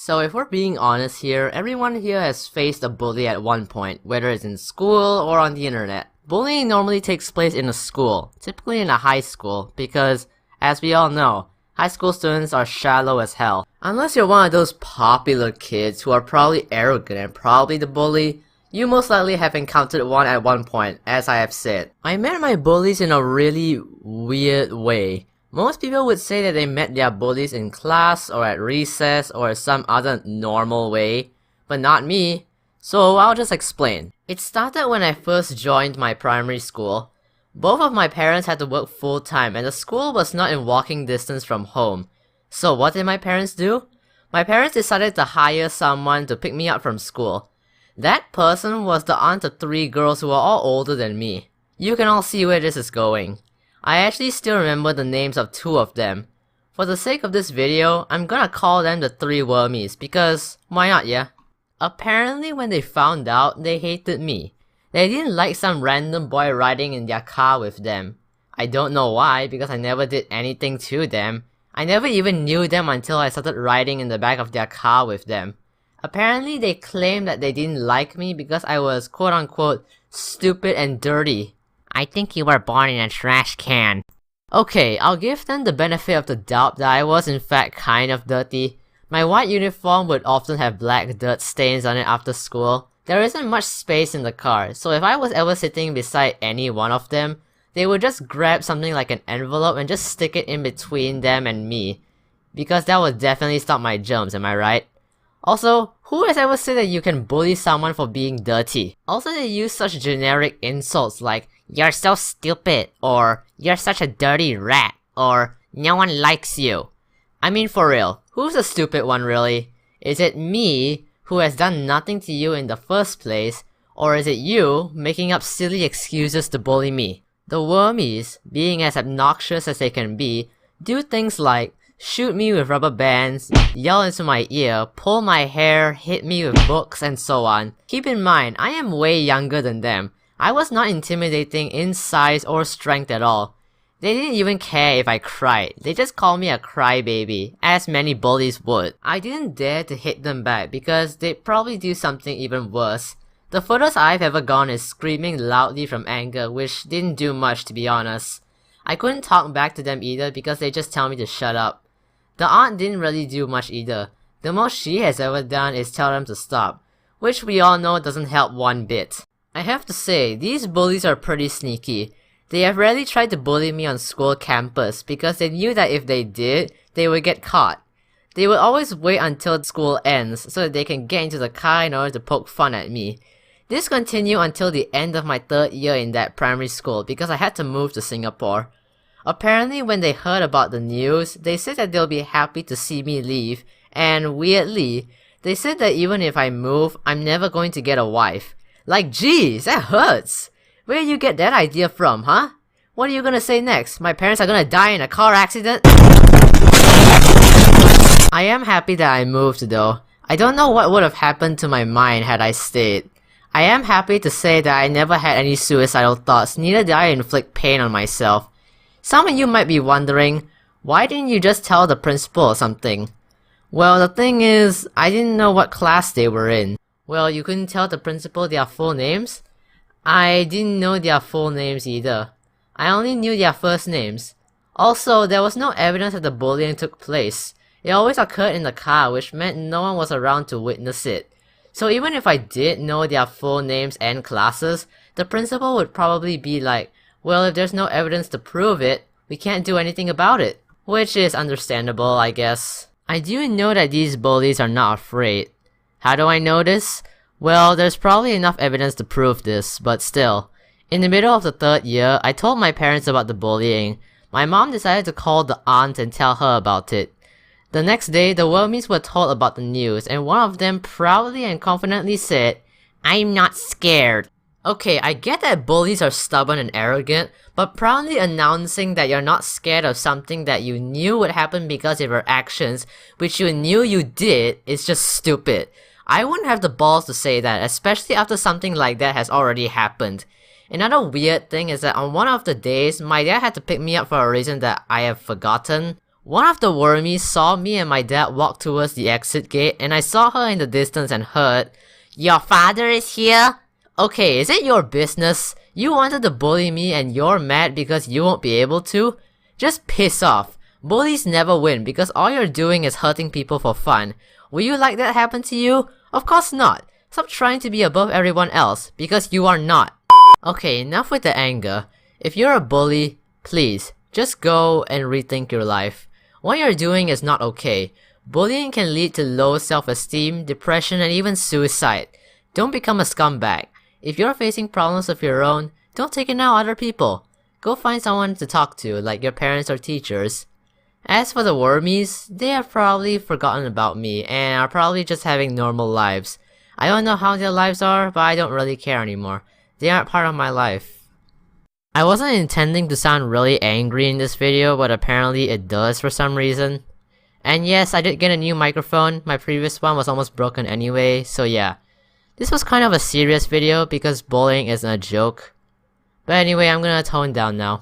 So if we're being honest here, everyone here has faced a bully at one point, whether it's in school or on the internet. Bullying normally takes place in a school, typically in a high school, because, as we all know, high school students are shallow as hell. Unless you're one of those popular kids who are probably arrogant and probably the bully, you most likely have encountered one at one point, as I have said. I met my bullies in a really weird way. Most people would say that they met their bullies in class or at recess or some other normal way, but not me, so I'll just explain. It started when I first joined my primary school. Both of my parents had to work full-time and the school was not in walking distance from home. So what did my parents do? My parents decided to hire someone to pick me up from school. That person was the aunt of 3 girls who were all older than me. You can all see where this is going. I actually still remember the names of 2 of them. For the sake of this video, I'm gonna call them the 3 wormies because why not, yeah? Apparently when they found out, they hated me. They didn't like some random boy riding in their car with them. I don't know why because I never did anything to them. I never even knew them until I started riding in the back of their car with them. Apparently they claimed that they didn't like me because I was quote unquote stupid and dirty. I think you were born in a trash can. Okay, I'll give them the benefit of the doubt that I was in fact kind of dirty. My white uniform would often have black dirt stains on it after school. There isn't much space in the car, so if I was ever sitting beside any one of them, they would just grab something like an envelope and just stick it in between them and me. Because that would definitely stop my germs, am I right? Also, who has ever said that you can bully someone for being dirty? Also, they use such generic insults like, "You're so stupid," or "You're such a dirty rat," or "No one likes you." I mean for real, who's the stupid one really? Is it me, who has done nothing to you in the first place, or is it you making up silly excuses to bully me? The wormies, being as obnoxious as they can be, do things like shoot me with rubber bands, yell into my ear, pull my hair, hit me with books, and so on. Keep in mind, I am way younger than them. I was not intimidating in size or strength at all. They didn't even care if I cried, they just called me a crybaby, as many bullies would. I didn't dare to hit them back because they'd probably do something even worse. The furthest I've ever gone is screaming loudly from anger, which didn't do much to be honest. I couldn't talk back to them either because they just tell me to shut up. The aunt didn't really do much either. The most she has ever done is tell them to stop, which we all know doesn't help one bit. I have to say, these bullies are pretty sneaky. They have rarely tried to bully me on school campus because they knew that if they did, they would get caught. They would always wait until school ends so that they can get into the car in order to poke fun at me. This continued until the end of my 3rd year in that primary school because I had to move to Singapore. Apparently when they heard about the news, they said that they'll be happy to see me leave, and weirdly, they said that even if I move, I'm never going to get a wife. Like geez, that hurts! Where did you get that idea from, huh? What are you gonna say next? My parents are gonna die in a car accident? I am happy that I moved though. I don't know what would have happened to my mind had I stayed. I am happy to say that I never had any suicidal thoughts, neither did I inflict pain on myself. Some of you might be wondering, why didn't you just tell the principal or something? Well, the thing is, I didn't know what class they were in. Well, you couldn't tell the principal their full names? I didn't know their full names either. I only knew their first names. Also, there was no evidence that the bullying took place. It always occurred in the car, which meant no one was around to witness it. So even if I did know their full names and classes, the principal would probably be like, well, if there's no evidence to prove it, we can't do anything about it. Which is understandable, I guess. I do know that these bullies are not afraid. How do I know this? Well, there's probably enough evidence to prove this, but still. In the middle of the 3rd year, I told my parents about the bullying. My mom decided to call the aunt and tell her about it. The next day, the wormies were told about the news, and one of them proudly and confidently said, "I'm not scared." Okay, I get that bullies are stubborn and arrogant, but proudly announcing that you're not scared of something that you knew would happen because of your actions, which you knew you did, is just stupid. I wouldn't have the balls to say that, especially after something like that has already happened. Another weird thing is that on one of the days, my dad had to pick me up for a reason that I have forgotten. One of the wormies saw me and my dad walk towards the exit gate, and I saw her in the distance and heard, "Your father is here?" Okay, is it your business? You wanted to bully me and you're mad because you won't be able to? Just piss off. Bullies never win because all you're doing is hurting people for fun. Will you like that happen to you? Of course not. Stop trying to be above everyone else, because you are not. Okay, enough with the anger. If you're a bully, please, just go and rethink your life. What you're doing is not okay. Bullying can lead to low self-esteem, depression, and even suicide. Don't become a scumbag. If you're facing problems of your own, don't take it out on other people. Go find someone to talk to, like your parents or teachers. As for the wormies, they have probably forgotten about me and are probably just having normal lives. I don't know how their lives are, but I don't really care anymore. They aren't part of my life. I wasn't intending to sound really angry in this video, but apparently it does for some reason. And yes, I did get a new microphone. My previous one was almost broken anyway, so yeah. This was kind of a serious video because bullying isn't a joke. But anyway, I'm gonna tone down now.